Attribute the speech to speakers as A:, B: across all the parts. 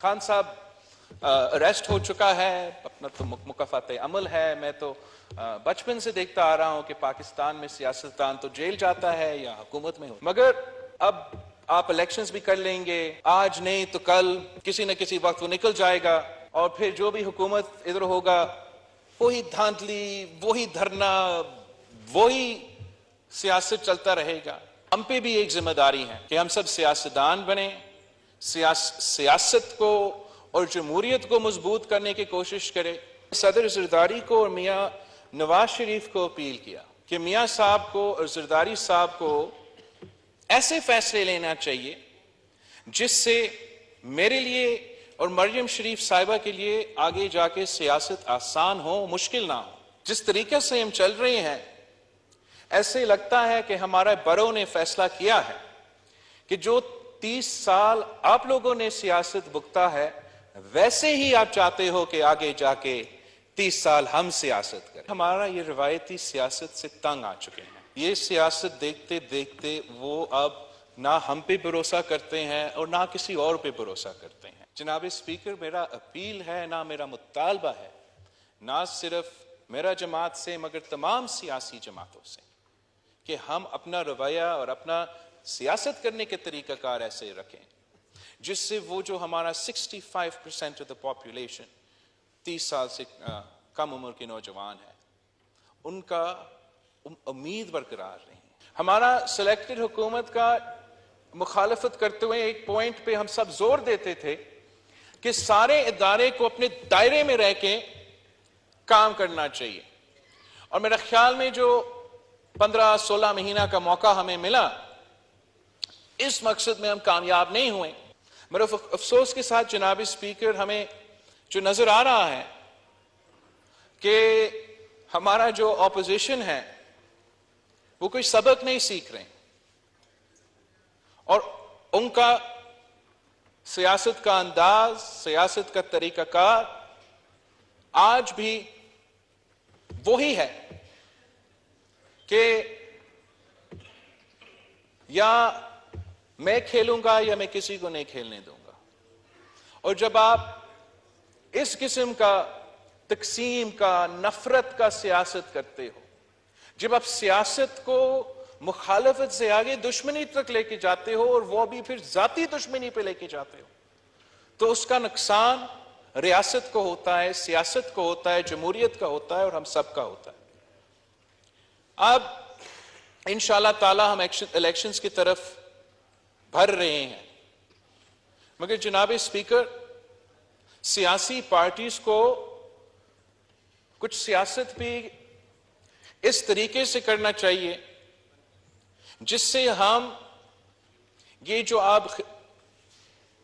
A: खान साहब अरेस्ट हो चुका है, अपना तो मुकफ़ात अमल है। मैं तो बचपन से देखता आ रहा हूं कि पाकिस्तान में सियासतदान तो जेल जाता है या हुकूमत में हो, मगर अब आप इलेक्शंस भी कर लेंगे, आज नहीं तो कल किसी न किसी वक्त वो निकल जाएगा और फिर जो भी हुकूमत इधर होगा वही धांधली, वही धरना, वही सियासत चलता रहेगा। हम पे भी एक जिम्मेदारी है कि हम सब सियासतदान बने, सियासत को और जमहूरियत को मजबूत करने की कोशिश करें। सदर जरदारी को और मियाँ नवाज शरीफ को अपील किया कि मियाँ साहब को और जरदारी साहब को ऐसे फैसले लेना चाहिए जिससे मेरे लिए और मरियम शरीफ साहिबा के लिए आगे जाके सियासत आसान हो, मुश्किल ना हो। जिस तरीके से हम चल रहे हैं ऐसे लगता है कि हमारे बड़ों ने फैसला किया है कि जो 30 साल आप लोगों ने सियासत भुगता है वैसे ही आप चाहते हो कि आगे जाके 30 साल हम सियासत करें। हमारा ये रवायती सियासत से तंग आ चुके हैं। ये सियासत देखते देखते वो अब ना हम पे भरोसा करते हैं और ना किसी और पे भरोसा करते हैं। जनाब स्पीकर, मेरा अपील है, ना मेरा मुतालबा है, ना सिर्फ मेरा जमात से मगर तमाम सियासी जमातों से, कि हम अपना रवैया और अपना सियासत करने के तरीकाकार ऐसे रखें जिससे वो जो हमारा 65% ऑफ द पॉपुलेशन 30 साल से कम उम्र के नौजवान है उनका उम्मीद बरकरार रहे। हमारा सिलेक्टेड हुकूमत का मुखालफत करते हुए एक पॉइंट पे हम सब जोर देते थे कि सारे इदारे को अपने दायरे में रह के काम करना चाहिए, और मेरा ख्याल में जो 15-16 महीना का मौका हमें मिला इस मकसद में हम कामयाब नहीं हुए। मेरे अफसोस के साथ जनाब स्पीकर, हमें जो नजर आ रहा है कि हमारा जो ऑपोजिशन है वो कोई सबक नहीं सीख रहे और उनका सियासत का अंदाज, सियासत का तरीकाकार आज भी वही है कि या मैं खेलूंगा या मैं किसी को नहीं खेलने दूंगा। और जब आप इस किस्म का तकसीम का, नफरत का सियासत करते हो, जब आप सियासत को मुखालफत से आगे दुश्मनी तक लेके जाते हो और वो भी फिर जाती दुश्मनी पे लेके जाते हो, तो उसका नुकसान रियासत को होता है, सियासत को होता है, जमहूरियत का होता है और हम सब का होता है। अब इंशाअल्लाह ताला हम इलेक्शंस की तरफ भर रहे हैं, मगर जनाब स्पीकर, सियासी पार्टीज को कुछ सियासत भी इस तरीके से करना चाहिए जिससे हम ये जो अब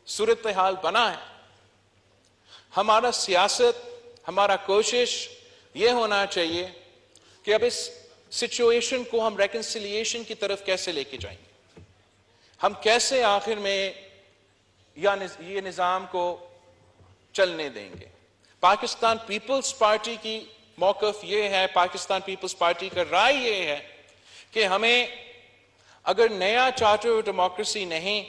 A: सूरत हाल बना है, हमारा सियासत, हमारा कोशिश ये होना चाहिए कि अब इस सिचुएशन को हम रेकन्सिलिएशन की तरफ कैसे लेके जाएंगे, हम कैसे आखिर में ये निजाम को चलने देंगे। पाकिस्तान पीपल्स पार्टी की मौकफ ये है, पाकिस्तान पीपल्स पार्टी का राय ये है कि हमें अगर नया चार्टर ऑफ डेमोक्रेसी नहीं,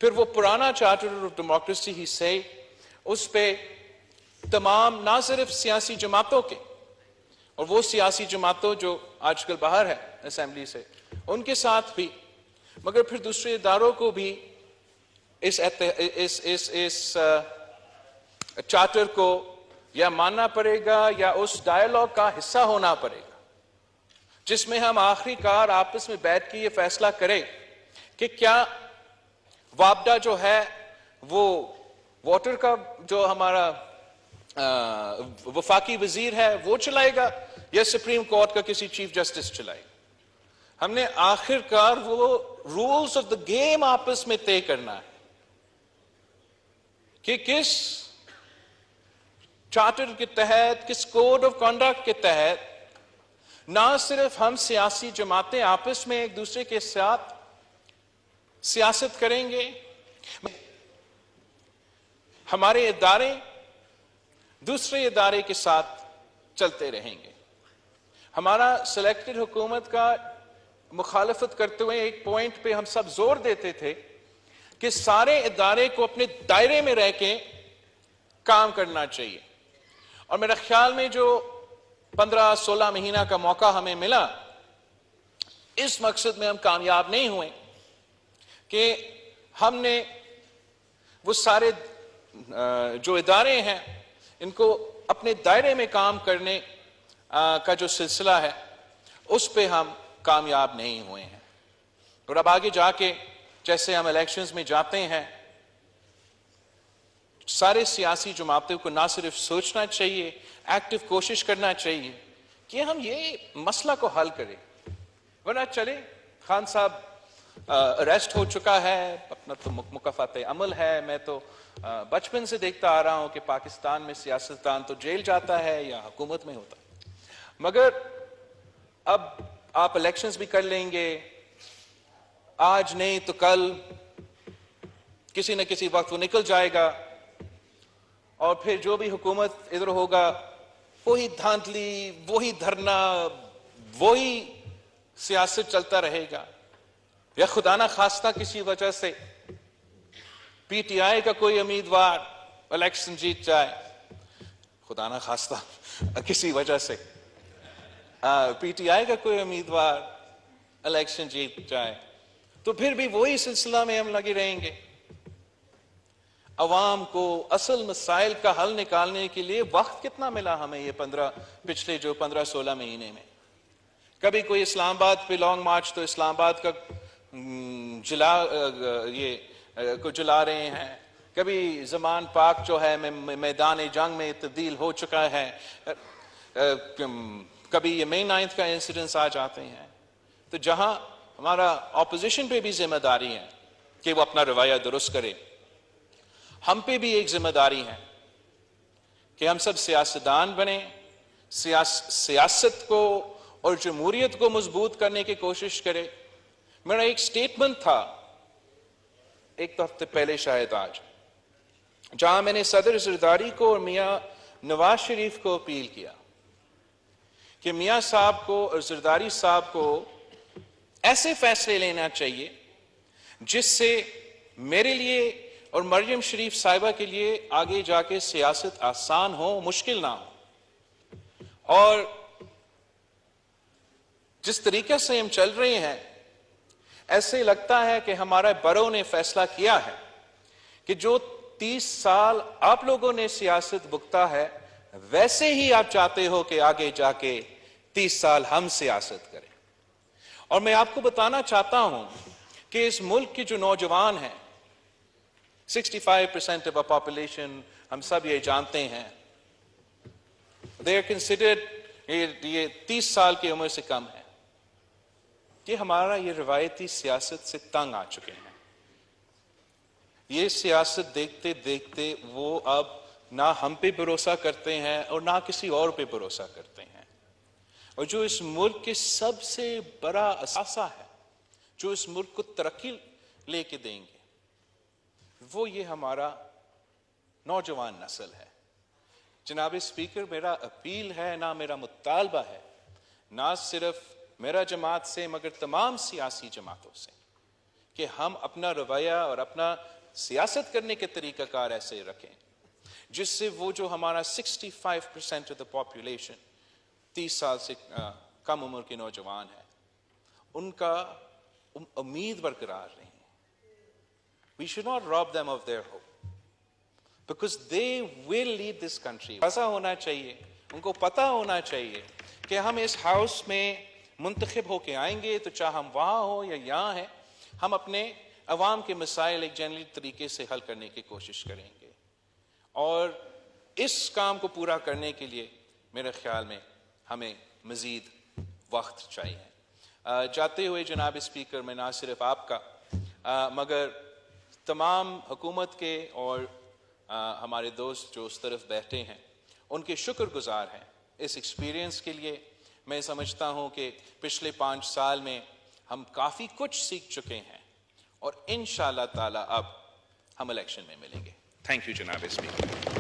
A: फिर वो पुराना चार्टर ऑफ डेमोक्रेसी ही सही, उस पे तमाम ना सिर्फ सियासी जमातों के और वो सियासी जमातों जो आजकल बाहर है असेंबली से, उनके साथ भी, मगर फिर दूसरे इदारों को भी इस चार्टर को या मानना पड़ेगा या उस डायलॉग का हिस्सा होना पड़ेगा जिसमें हम आखिरकार आपस में बैठ के ये फैसला करें कि क्या वापडा जो है वो वाटर का जो हमारा वफाकी वजीर है वो चलाएगा या सुप्रीम कोर्ट का किसी चीफ जस्टिस चलाएगा। हमने आखिरकार वो रूल्स ऑफ द गेम आपस में तय करना है कि किस चार्टर के तहत, किस कोड ऑफ कंडक्ट के तहत ना सिर्फ हम सियासी जमातें आपस में एक दूसरे के साथ सियासत करेंगे, हमारे इदारे दूसरे इदारे के साथ चलते रहेंगे। हमारा सिलेक्टेड हुकूमत का मुखालफत करते हुए एक पॉइंट पे हम सब जोर देते थे کہ سارے ادارے کو اپنے دائرے میں رہ کے کام کرنا چاہیے. اور میرا خیال میں جو 15-16 مہینہ کا موقع ہمیں ملا، اس مقصد میں ہم کامیاب نہیں ہوئے کہ ہم نے وہ سارے جو ادارے ہیں ان کو اپنے دائرے میں کام کرنے کا جو سلسلہ ہے اس پہ ہم کامیاب نہیں ہوئے ہیں. اور اب آگے جا کے جیسے ہم الیکشنز میں جاتے ہیں، سارے سیاسی جماعتوں کو نہ صرف سوچنا چاہیے، ایکٹیو کوشش کرنا چاہیے کہ ہم یہ مسئلہ کو حل کریں. ورنہ چلے خان صاحب اریسٹ ہو چکا ہے، اپنا تو مکافات عمل ہے. میں تو بچپن سے دیکھتا آ رہا ہوں کہ پاکستان میں سیاستدان تو جیل جاتا ہے یا حکومت میں ہوتا ہے. مگر اب آپ الیکشنز بھی کر لیں گے، آج نہیں تو کل کسی نہ کسی وقت وہ نکل جائے گا، اور پھر جو بھی حکومت ادھر ہوگا وہی دھاندلی، وہی دھرنا، وہی سیاست چلتا رہے گا. یا خدا نہ خواستہ کسی وجہ سے پی ٹی آئی کا کوئی امیدوار الیکشن جیت جائے، خدا نہ خواستہ کسی وجہ سے پی ٹی آئی کا کوئی امیدوار الیکشن جیت جائے، تو پھر بھی وہی سلسلہ میں ہم لگے رہیں گے. عوام کو اصل مسائل کا حل نکالنے کے لیے وقت کتنا ملا ہمیں یہ پچھلے جو 15-16 مہینے میں؟ کبھی کوئی اسلام آباد پہ لانگ مارچ تو اسلام آباد کا جلا رہے ہیں، کبھی زمان پاک جو ہے میدان جنگ میں تبدیل ہو چکا ہے، کبھی یہ مئی 9 کا انسیڈنس آ جاتے ہیں. تو جہاں ہمارا اپوزیشن پہ بھی ذمہ داری ہے کہ وہ اپنا رویہ درست کرے، ہم پہ بھی ایک ذمہ داری ہے کہ ہم سب سیاستدان بنیں، سیاست کو اور جمہوریت کو مضبوط کرنے کی کوشش کرے. میرا ایک سٹیٹمنٹ تھا ایک ہفتے پہلے شاید آج، جہاں میں نے صدر زرداری کو اور میاں نواز شریف کو اپیل کیا کہ میاں صاحب کو اور زرداری صاحب کو ایسے فیصلے لینا چاہیے جس سے میرے لیے اور مریم شریف صاحبہ کے لیے آگے جا کے سیاست آسان ہو، مشکل نہ ہو. اور جس طریقے سے ہم چل رہے ہیں ایسے لگتا ہے کہ ہمارا بڑوں نے فیصلہ کیا ہے کہ جو 30 سال آپ لوگوں نے سیاست بھگتا ہے ویسے ہی آپ چاہتے ہو کہ آگے جا کے 30 سال ہم سیاست کریں. اور میں آپ کو بتانا چاہتا ہوں کہ اس ملک کے جو نوجوان ہیں، 65% of our population، ہم سب یہ جانتے ہیں، they are considered، یہ 30 سال کی عمر سے کم ہے. کہ ہمارا یہ روایتی سیاست سے تنگ آ چکے ہیں. یہ سیاست دیکھتے دیکھتے وہ اب نہ ہم پہ بھروسہ کرتے ہیں اور نہ کسی اور پہ بھروسہ کرتے ہیں. اور جو اس ملک کے سب سے بڑا اثاثہ ہے، جو اس ملک کو ترقی لے کے دیں گے، وہ یہ ہمارا نوجوان نسل ہے. جناب اسپیکر، میرا اپیل ہے، نہ میرا مطالبہ ہے، نہ صرف میرا جماعت سے مگر تمام سیاسی جماعتوں سے، کہ ہم اپنا رویہ اور اپنا سیاست کرنے کے طریقہ کار ایسے رکھیں جس سے وہ جو ہمارا 65% of the population 30 سال سے کم عمر کے نوجوان ہیں، ان کا امید برقرار رہیں. We should not rob them of their hope because they will lead this country. ایسا ہونا چاہیے، ان کو پتہ ہونا چاہیے کہ ہم اس ہاؤس میں منتخب ہو کے آئیں گے تو چاہے ہم وہاں ہوں یا یہاں ہیں، ہم اپنے عوام کے مسائل ایک جنرل طریقے سے حل کرنے کی کوشش کریں گے. اور اس کام کو پورا کرنے کے لیے میرے خیال میں ہمیں مزید وقت چاہیے. جاتے ہوئے جناب اسپیکر، میں نہ صرف آپ کا مگر تمام حکومت کے اور ہمارے دوست جو اس طرف بیٹھے ہیں ان کے شکر گزار ہیں اس ایکسپیرینس کے لیے. میں سمجھتا ہوں کہ پچھلے 5 سال میں ہم کافی کچھ سیکھ چکے ہیں اور انشاءاللہ تعالی اب ہم الیکشن میں ملیں گے. تھینک یو جناب اسپیکر.